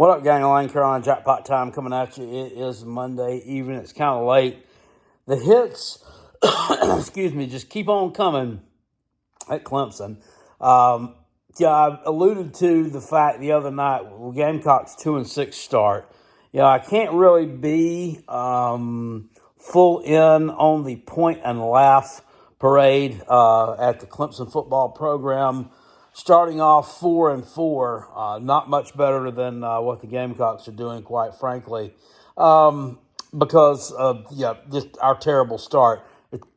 What up, gang of Lane Carolina Jackpot time coming at you. It is Monday evening. It's kind of late. The hits, excuse me, just keep on coming at Clemson. I alluded to the fact the other night, Gamecocks 2-6 start. I can't really be full in on the point and laugh parade at the Clemson football program. Starting off 4-4, not much better than what the Gamecocks are doing, quite frankly, because of just our terrible start.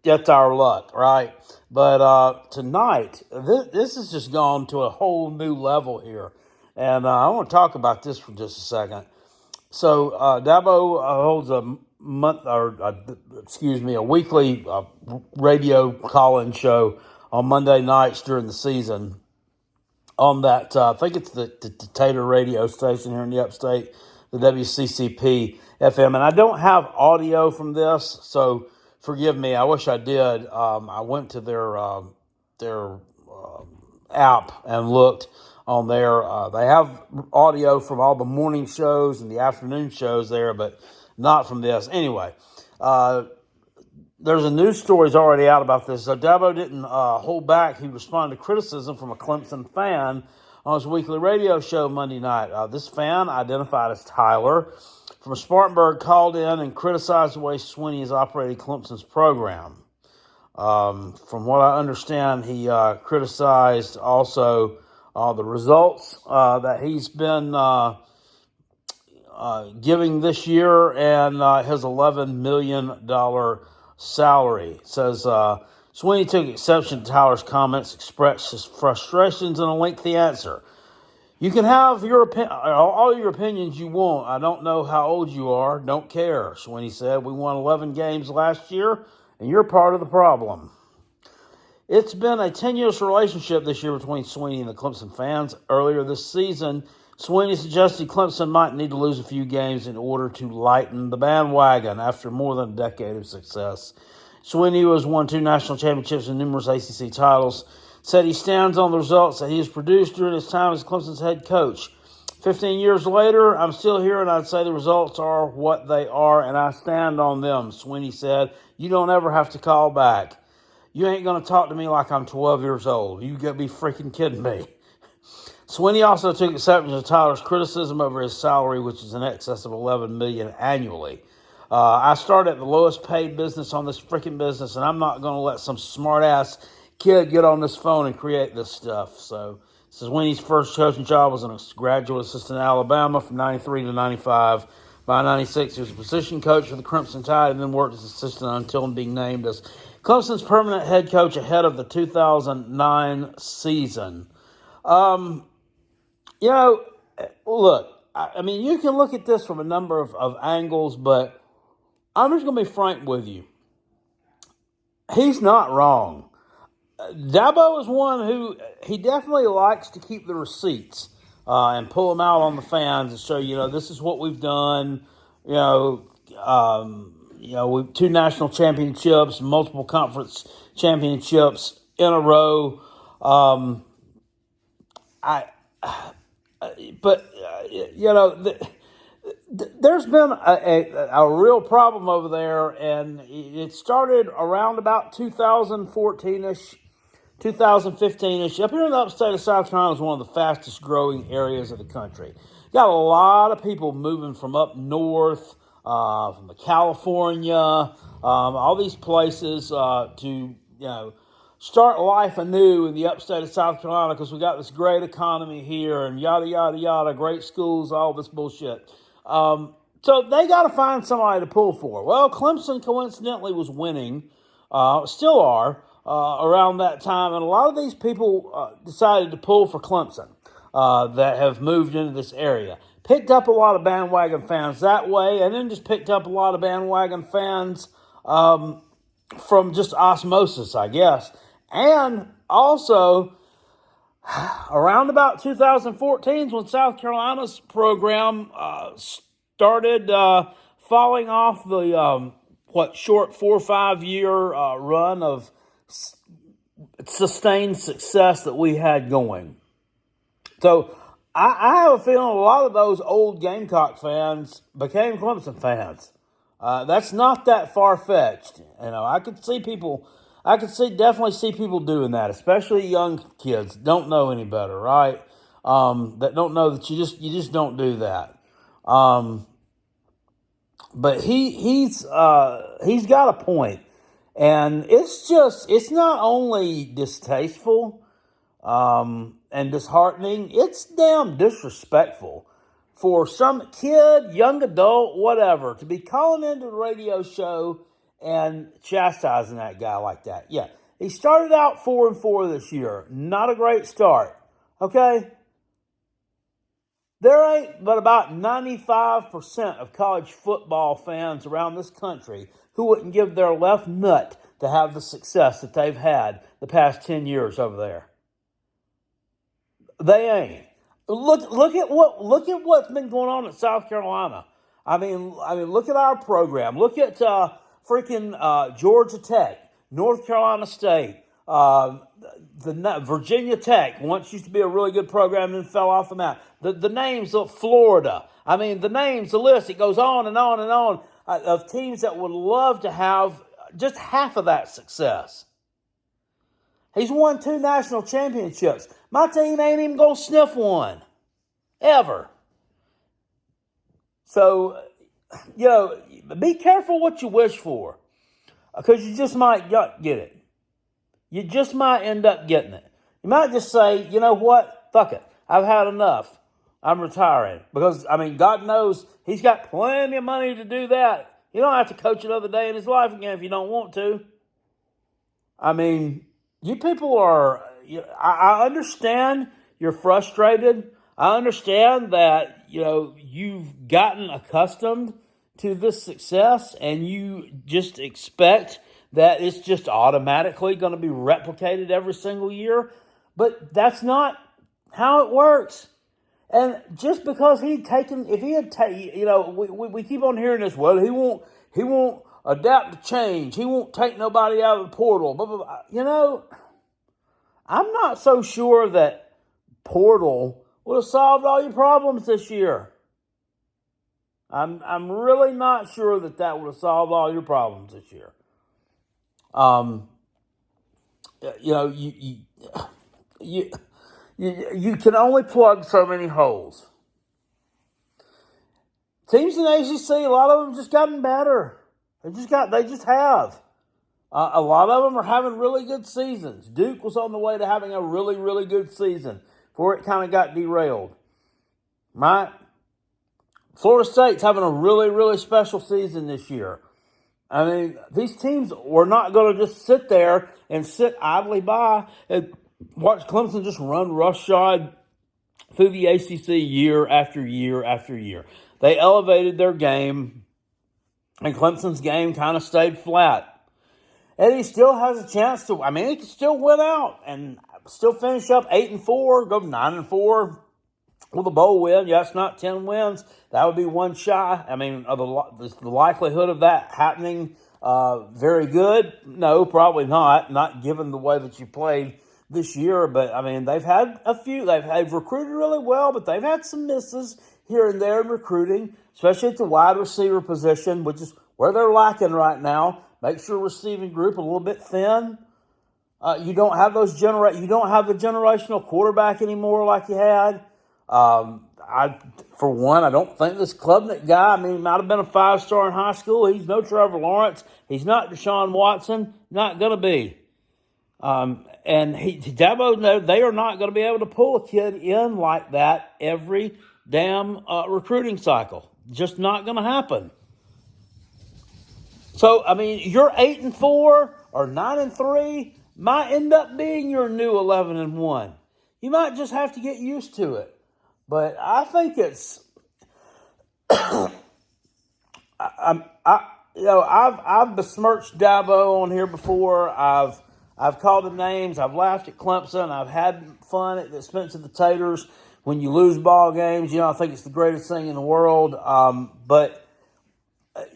That's our luck, right? But tonight, this has just gone to a whole new level here, and I want to talk about this for just a second. So Dabo holds a weekly radio call-in show on Monday nights during the season. On that, I think it's the Tater radio station here in the upstate, the WCCP FM. And I don't have audio from this, so forgive me. I wish I did. I went to their app and looked on there. They have audio from all the morning shows and the afternoon shows there, but not from this. Anyway, there's a news story already out about this. So Dabo didn't hold back. He responded to criticism from a Clemson fan on his weekly radio show Monday night. This fan, identified as Tyler, from Spartanburg, called in and criticized the way Swinney has operated Clemson's program. From what I understand, he criticized also the results that he's been giving this year and his $11 million salary. It says Swinney took exception to Tyler's comments, expressed his frustrations in a lengthy answer. You can have all your opinions you want. I don't know how old you are. Don't care, Swinney said. We won 11 games last year, and you're part of the problem. It's been a tenuous relationship this year between Swinney and the Clemson fans. Earlier this season, Swinney suggested Clemson might need to lose a few games in order to lighten the bandwagon after more than a decade of success. Swinney, who has won 2 national championships and numerous ACC titles, said he stands on the results that he has produced during his time as Clemson's head coach. 15 years later, I'm still here, and I'd say the results are what they are, and I stand on them, Swinney said. You don't ever have to call back. You ain't going to talk to me like I'm 12 years old. You got to be freaking kidding me. Swinney also took exception to Tyler's criticism over his salary, which is in excess of $11 million annually. I started at the lowest paid business on this freaking business, and I'm not going to let some smart-ass kid get on this phone and create this stuff. So this is Swinney's first coaching job was a graduate assistant in Alabama from 93 to 95. By 96, he was a position coach for the Crimson Tide and then worked as assistant until being named as Clemson's permanent head coach ahead of the 2009 season. Look, I mean, you can look at this from a number of angles, but I'm just going to be frank with you. He's not wrong. Dabo is one who he definitely likes to keep the receipts and pull them out on the fans and show, this is what we've done. We've 2 national championships, multiple conference championships in a row. There's been a real problem over there, and it started around about 2014-ish, 2015-ish. Up here in the upstate of South Carolina is one of the fastest growing areas of the country. Got a lot of people moving from up north, from California, all these places to, start life anew in the upstate of South Carolina because we got this great economy here and yada, yada, yada, great schools, all this bullshit. So they got to find somebody to pull for. Well, Clemson coincidentally was winning, still are, around that time. And a lot of these people decided to pull for Clemson that have moved into this area. Picked up a lot of bandwagon fans that way, and then just picked up a lot of bandwagon fans from just osmosis, I guess. And also, around about 2014 is when South Carolina's program started falling off the, short 4 or 5 year run of sustained success that we had going. So I have a feeling a lot of those old Gamecock fans became Clemson fans. That's not that far fetched. I could see people. I could definitely see people doing that, especially young kids don't know any better, right? That don't know that you just don't do that. But he's got a point, and it's not only distasteful and disheartening, it's damn disrespectful for some kid, young adult, whatever, to be calling into the radio show and chastising that guy like that. Yeah, he started out 4-4 this year. Not a great start. Okay? There ain't but about 95% of college football fans around this country who wouldn't give their left nut to have the success that they've had the past 10 years over there. They ain't. Look at what's been going on at South Carolina. I mean, look at our program. Look at Georgia Tech, North Carolina State, Virginia Tech. Once used to be a really good program and then fell off the map. The names of Florida. I mean, the list. It goes on and on and on of teams that would love to have just half of that success. He's won 2 national championships. My team ain't even going to sniff one. Ever. So, be careful what you wish for. Because you just might get it. You just might end up getting it. You might just say, you know what? Fuck it. I've had enough. I'm retiring. Because, God knows he's got plenty of money to do that. You don't have to coach another day in his life again if you don't want to. You people are, I understand you're frustrated. I understand that, you've gotten accustomed to this success and you just expect that it's just automatically going to be replicated every single year. But that's not how it works. And just because we keep on hearing this, well, he won't adapt to change. He won't take nobody out of the portal. Blah, blah, blah. I'm not so sure that portal would have solved all your problems this year. I'm really not sure that would have solved all your problems this year. You can only plug so many holes. Teams in the ACC, a lot of them just gotten better. They just have. A lot of them are having really good seasons. Duke was on the way to having a really, really good season before it kind of got derailed. Right? Florida State's having a really, really special season this year. These teams were not going to just sit there and sit idly by and watch Clemson just run roughshod through the ACC year after year after year. They elevated their game, and Clemson's game kind of stayed flat. And he still has a chance to, he can still win out and still finish up 8-4, go 9-4 with a bowl win. Yeah, it's not 10 wins. That would be one shy. The likelihood of that happening, very good? No, probably not given the way that you played this year. But, they've had a few. They've recruited really well, but they've had some misses here and there in recruiting, especially at the wide receiver position, which is where they're lacking right now. Makes your receiving group a little bit thin. You don't have the generational quarterback anymore like you had. For one, I don't think this Klubnik guy, he might have been a 5-star in high school. He's no Trevor Lawrence. He's not Deshaun Watson. Not going to be. And Dabo, they are not going to be able to pull a kid in like that every damn recruiting cycle. Just not going to happen. So, your 8-4 or 9-3 might end up being your new 11-1. You might just have to get used to it. But I think it's, I've besmirched Dabo on here before. I've called him names. I've laughed at Clemson. I've had fun at the expense of the Taters. When you lose ball games, I think it's the greatest thing in the world. But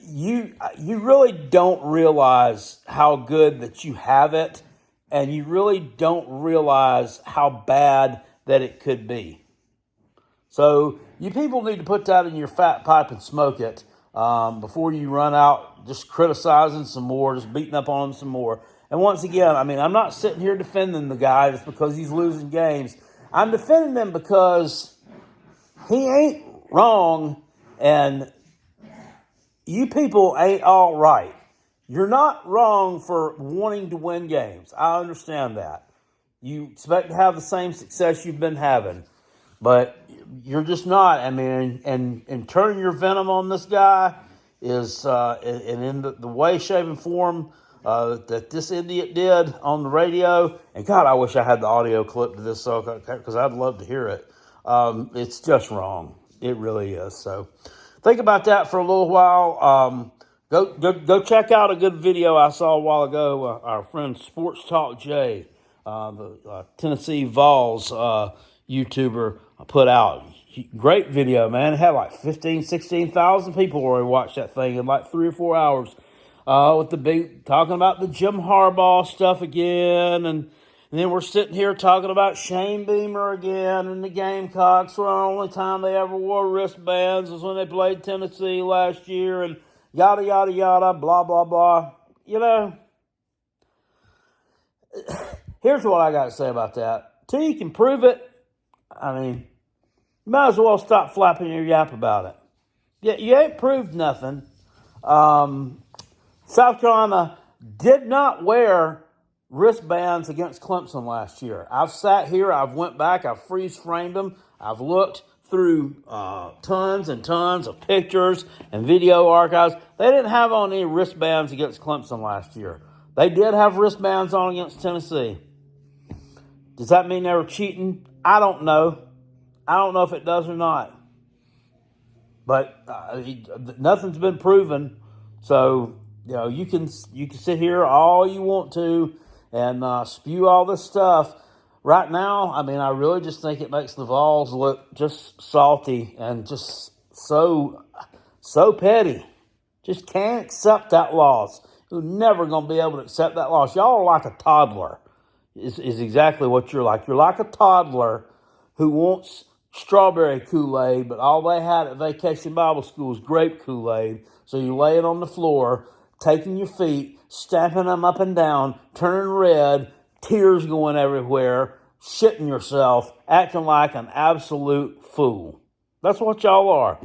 you really don't realize how good that you have it, and you really don't realize how bad that it could be. So you people need to put that in your fat pipe and smoke it before you run out just criticizing some more, just beating up on him some more. And once again, I mean, I'm not sitting here defending the guy just because he's losing games. I'm defending him because he ain't wrong, and you people ain't all right. You're not wrong for wanting to win games. I understand that. You expect to have the same success you've been having, but you're just not. I mean, and turning your venom on this guy is, and in the way, shape, and form that this idiot did on the radio. And God, I wish I had the audio clip to this because I'd love to hear it. It's just wrong. It really is. So think about that for a little while. Go check out a good video I saw a while ago. Our friend Sports Talk Jay, the Tennessee Vols YouTuber, put out. Great video, man. It had like 15, 16,000 people already watched that thing in like 3 or 4 hours. With the big talking about the Jim Harbaugh stuff again, and then we're sitting here talking about Shane Beamer again, and the Gamecocks were the only time they ever wore wristbands was when they played Tennessee last year, and yada, yada, yada, blah, blah, blah. You know, here's what I got to say about that. Till you can prove it, I mean, you might as well stop flapping your yap about it. Yeah, you ain't proved nothing. South Carolina did not wear wristbands against Clemson last year. I've sat here, I've went back, I've freeze-framed them, I've looked through tons and tons of pictures and video archives. They didn't have on any wristbands against Clemson last year. They did have wristbands on against Tennessee. Does that mean they were cheating? I don't know. I don't know if it does or not. But nothing's been proven. So, you know, you can sit here all you want to and spew all this stuff. Right now, I mean, I really just think it makes the Vols look just salty and just so petty. Just can't accept that loss. You're never going to be able to accept that loss. Y'all are like a toddler, is exactly what you're like. You're like a toddler who wants strawberry Kool-Aid, but all they had at Vacation Bible School was grape Kool-Aid. So you lay it on the floor, taking your feet, stamping them up and down, turning red, tears going everywhere, shitting yourself, acting like an absolute fool. That's what y'all are.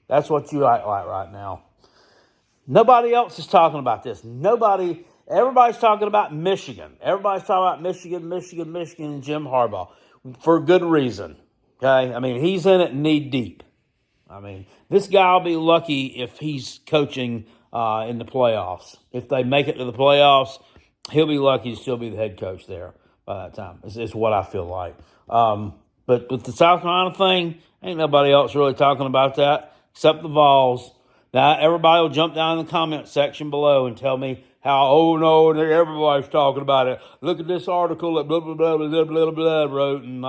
That's what you act like right now. Nobody else is talking about this. Everybody's talking about Michigan. Everybody's talking about Michigan, and Jim Harbaugh for good reason. Okay? I mean, he's in it knee deep. I mean, this guy will be lucky if he's coaching in the playoffs. If they make it to the playoffs, he'll be lucky to still be the head coach there by that time. It's what I feel like. But with the South Carolina thing, ain't nobody else really talking about that except the Vols. Now, everybody will jump down in the comment section below and tell me how, oh, no, everybody's talking about it. Look at this article that blah, blah, blah, blah, blah, blah, wrote and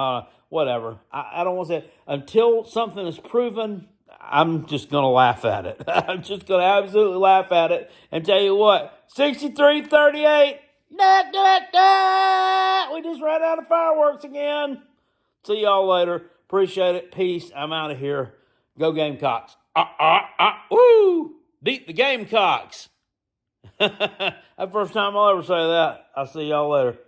whatever. I don't want to say until something is proven, I'm just going to laugh at it. I'm just going to absolutely laugh at it and tell you what, 63-38, we just ran out of fireworks again. See y'all later. Appreciate it. Peace. I'm out of here. Go Gamecocks. Woo! Beat the Gamecocks. That's the first time I'll ever say that. I'll see y'all later.